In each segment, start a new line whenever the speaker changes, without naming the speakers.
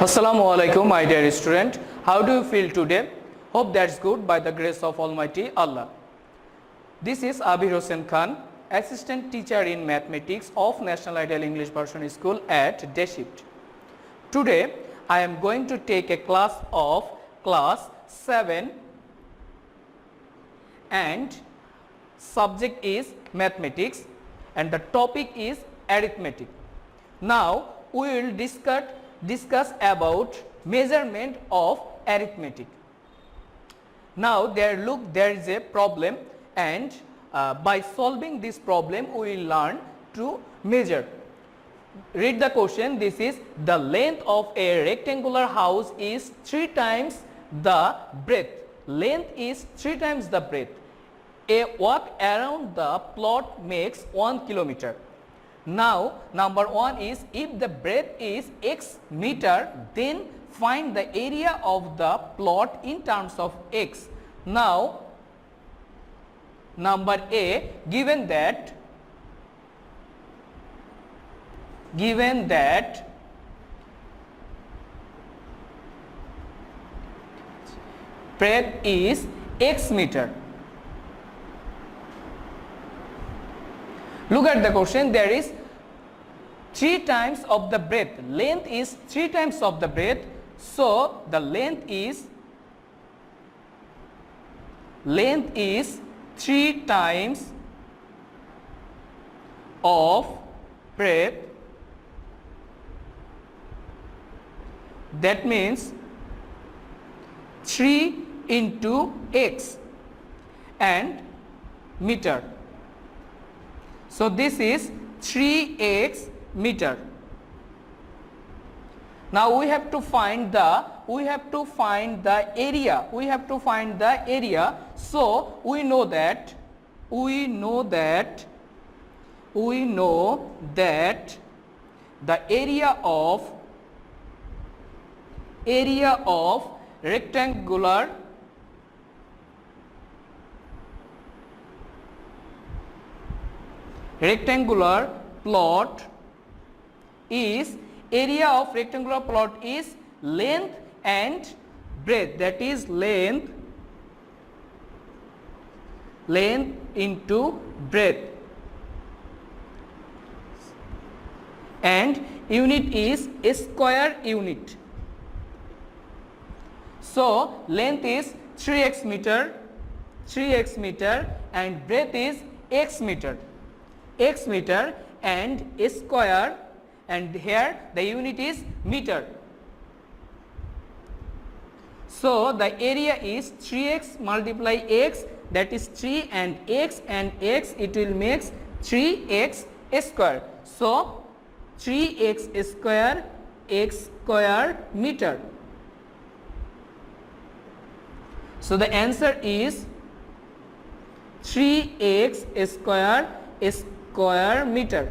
Assalamu alaikum, my dear student. How do you feel today? Hope that's good by the grace of Almighty Allah. This is Abir Hossain Khan, assistant teacher in mathematics of National Ideal English Version School at Day Shift. Today I am going to take a class of class 7 and subject is mathematics and the topic is arithmetic. Now we will discuss about measurement of arithmetic. Now there is a problem and by solving this problem we will learn to measure. Read the question. This is the length of a rectangular house is 3 times the breadth. Length is 3 times the breadth. A walk around the plot makes 1 kilometer. Now number 1 is if the breadth is x meter, then find the area of the plot in terms of x. Now number A, given that breadth is x meter. Look at the question. There is 3 times of the breadth. Length is 3 times of the breadth. So the length is 3 times of breadth. That means 3 into x and meter. So this is 3x meter. Now we have to find the area. So we know that the area of rectangular plot is length and breadth, that is length into breadth, and unit is a square unit. So length is 3x meter and breadth is x meter and a square, and here the unit is meter. So the area is 3x multiply x, that is 3, and x, it will make 3x square. So 3x square x square meter. So the answer is 3x square meter.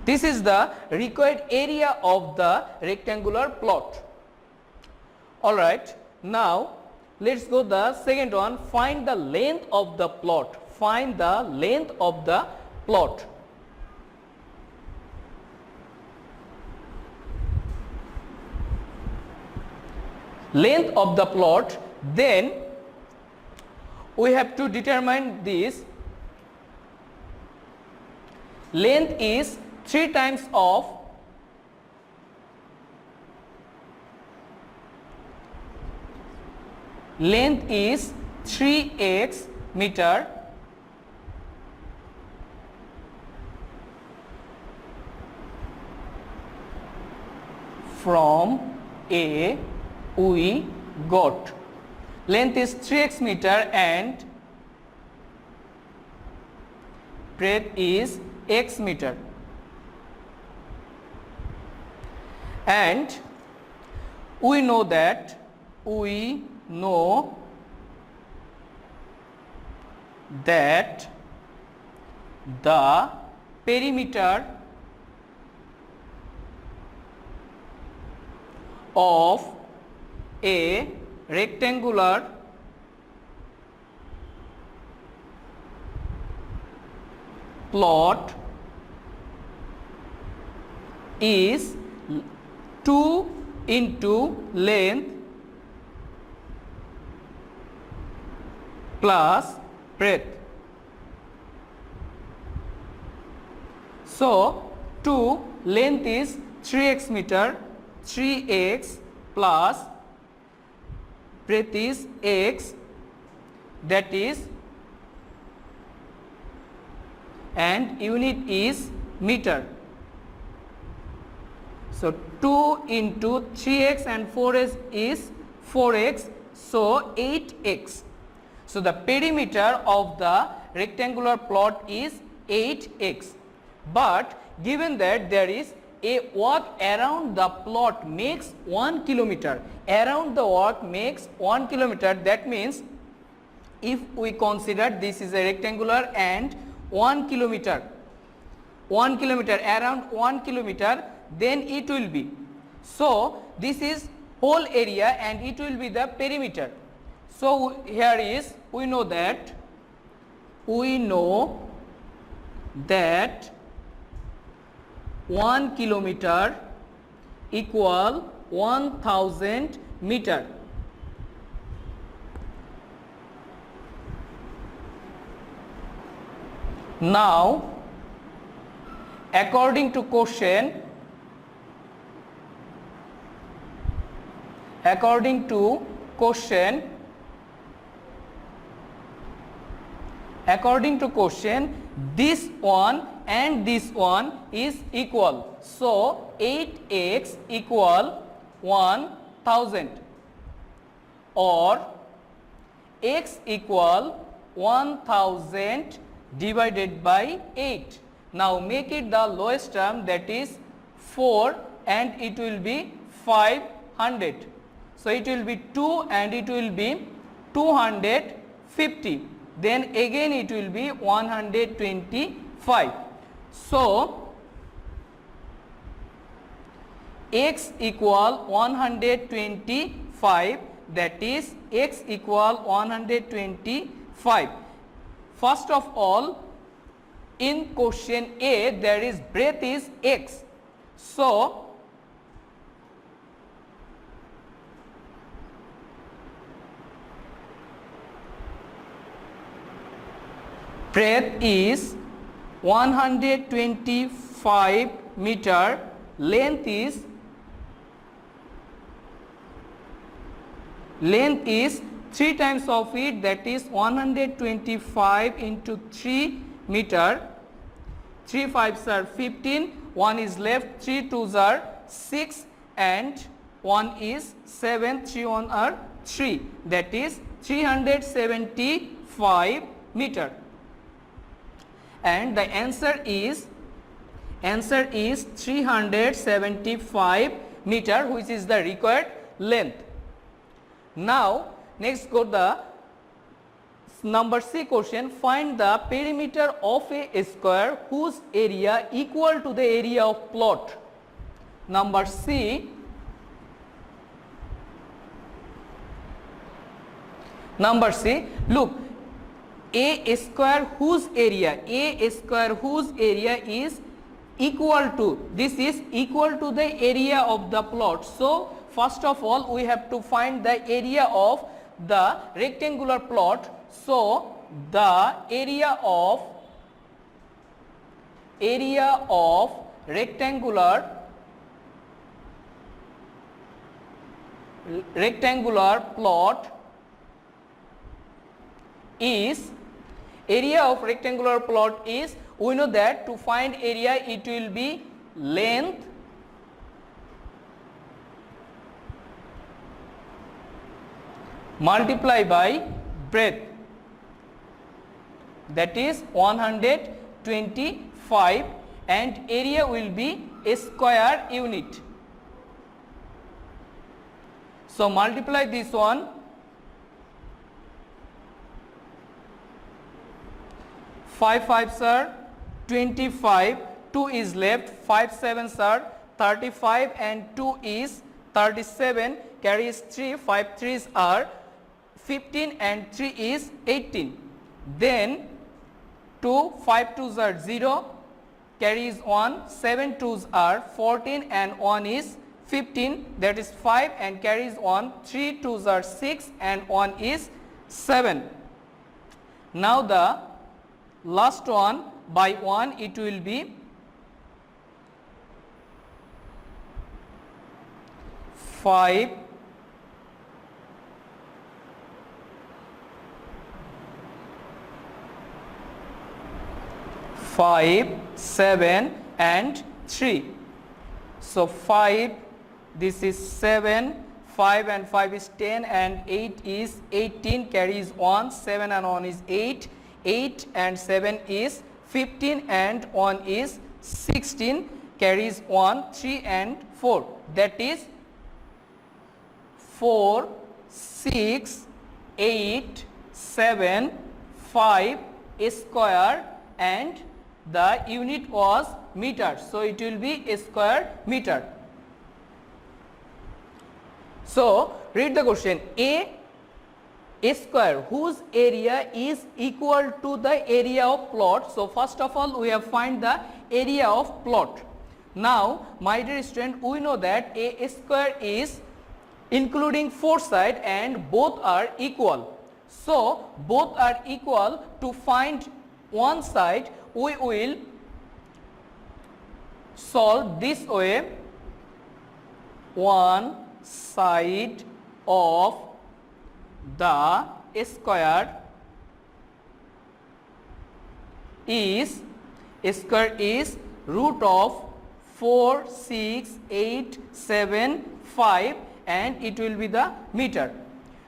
This is the required area of the rectangular plot. Alright, now let's go the second one. Find the length of the plot. Length of the plot, then we have to determine this. Length is 3 times of length is 3x meter from A we got length is 3x meter and breadth is x meter, and we know that the perimeter of a rectangular plot is 2 into length plus breadth. So 2 length is 3x meter, 3x plus breadth is x, that is, and unit is meter. So 2 into 3x and 4x is 4x, so 8x. So the perimeter of the rectangular plot is 8x. But given that there is a walk around the plot makes 1 kilometer, around the walk makes 1 kilometer, that means if we consider this is a rectangular and 1 kilometer, around 1 kilometer, then it will be. So this is whole area and it will be the perimeter. So here is, we know that 1 kilometer equal 1000 meter. Now according to question, this one and this one is equal. So 8x equal 1000 or x equal 1000 divided by 8. Now make it the lowest term, that is 4, and it will be 500. So it will be 2 and it will be 250. Then again it will be 125. So x equal 125, that is x equal 125. First of all, in question A there is breadth is x. So breadth is 125 meter, length is 3 times of it, that is 125 into 3 meter. 3 5s are 15, 1 is left, 3 2s are 6 and 1 is 7, 3 1 are 3, that is 375 meter. And the answer is 375 meter, which is the required length. Now next go the number C question. Find the perimeter of a square whose area equal to the area of plot. Number C. Look, a square whose area is equal to, this is equal to the area of the plot. So first of all we have to find the area of the rectangular plot. So the area of rectangular plot is, we know that to find area it will be length multiply by breadth, that is 125, and area will be a square unit. So multiply this one, 5 5s are 25, 2 is left, 5 7s are 35 and 2 is 37, carries 3, 5 3s are 15 and 3 is 18. Then 2, 5 2s are 0, carries 1, 7 2s are 14 and 1 is 15, that is 5, and carries 1, 3 2s are 6 and 1 is 7. Now the last one by 1 it will be 5, 7 and 3. So 5, this is 7, 5 and 5 is 10 and 8 is 18, carries 1, 7 and 1 is 8, 8 and 7 is 15 and 1 is 16, carries 1, 3 and 4, that is 4, 6, 8, 7, 5 square, and the unit was meter, so it will be a square meter. So read the question. A square whose area is equal to the area of plot. So first of all we have find the area of plot. Now my dear student, we know that a square is including 4 sides and both are equal. So both are equal. To find one side we will solve this way. One side of the square is root of 4, 6, 8, 7, 5 and it will be the meter.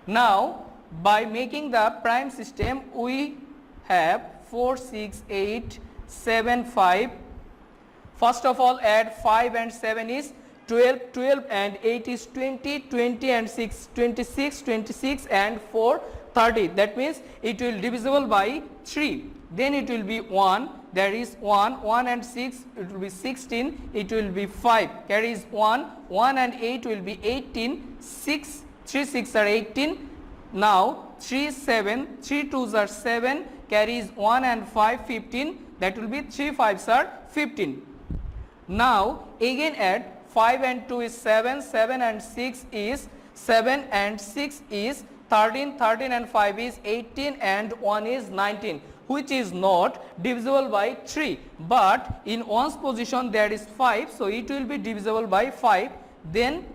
Now by making the prime system we have 4, 6, 8, 7, 5. First of all add 5 and 7 is 12, 12 and 8 is 20, 20 and 6, 26, 26 and 4, 30. That means it will divisible by 3. Then it will be 1, there is 1, 1 and 6, it will be 16, it will be 5, carries 1, 1 and 8 will be 18, 6, 3 6 are 18, now 3 7, 3 2s are 7, carries 1 and 5, 15, that will be 3 5s are 15. Now again add 5 and 2 is 7, 7 and 6 is 7 and 6 is 13, 13 and 5 is 18 and 1 is 19, which is not divisible by 3, but in 1's position there is 5, so it will be divisible by 5. Then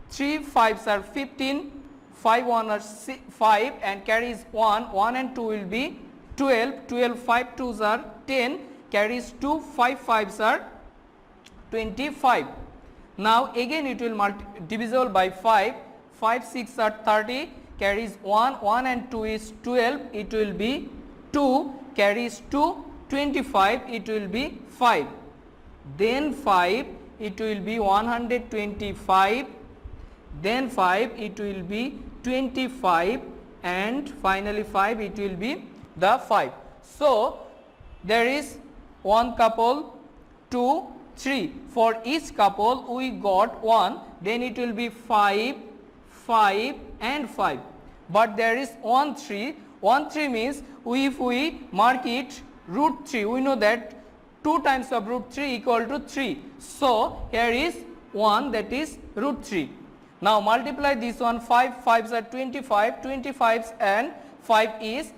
3 5s are 15, 5 1 are 5 and carries 1, 1 and 2 will be 12, 12 5 2s are 10, carries 2, 5 5s are 25. Now again it will divisible by 5, 5 6 are 30, carries 1, 1 and 2 is 12, it will be 2, carries 2, 25, it will be 5. Then 5, it will be 125, then 5, it will be 25 and finally 5, it will be the 5. So there is one couple, 2, 3. For each couple we got 1, then it will be 5, 5 and 5. But there is 1 3. 1 3 means if we mark it root 3, we know that 2 times of root 3 equal to 3. So here is 1, that is root 3. Now multiply this one, 5 5s are 25, 25 and 5 is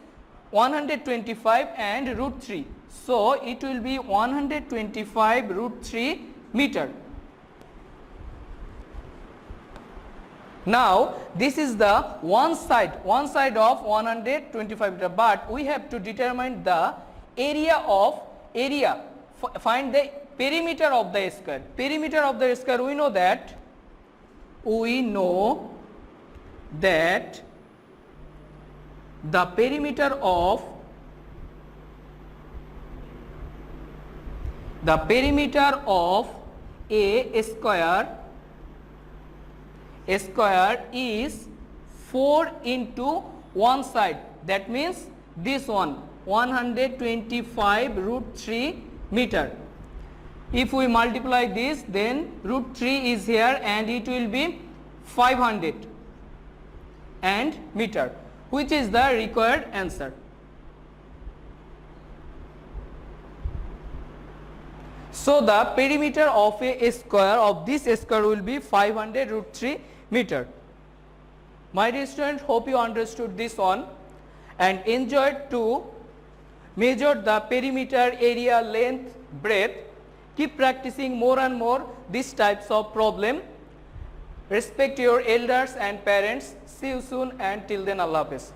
125 and root 3. So it will be 125 root 3 meter. Now this is the one side of 125 meter, but we have to determine the area. Find the perimeter of the square. Perimeter of the square, we know that the perimeter of a square is 4 into one side, that means this one 125 root 3 meter. If we multiply this, then root 3 is here and it will be 500 and meter, which is the required answer. So the perimeter of a square of this square will be 500 root 3 meter. My dear student, hope you understood this one and enjoyed to measure the perimeter, area, length, breadth. Keep practicing more and more these types of problem. Respect your elders and parents. See you soon and till then Allah Hafiz.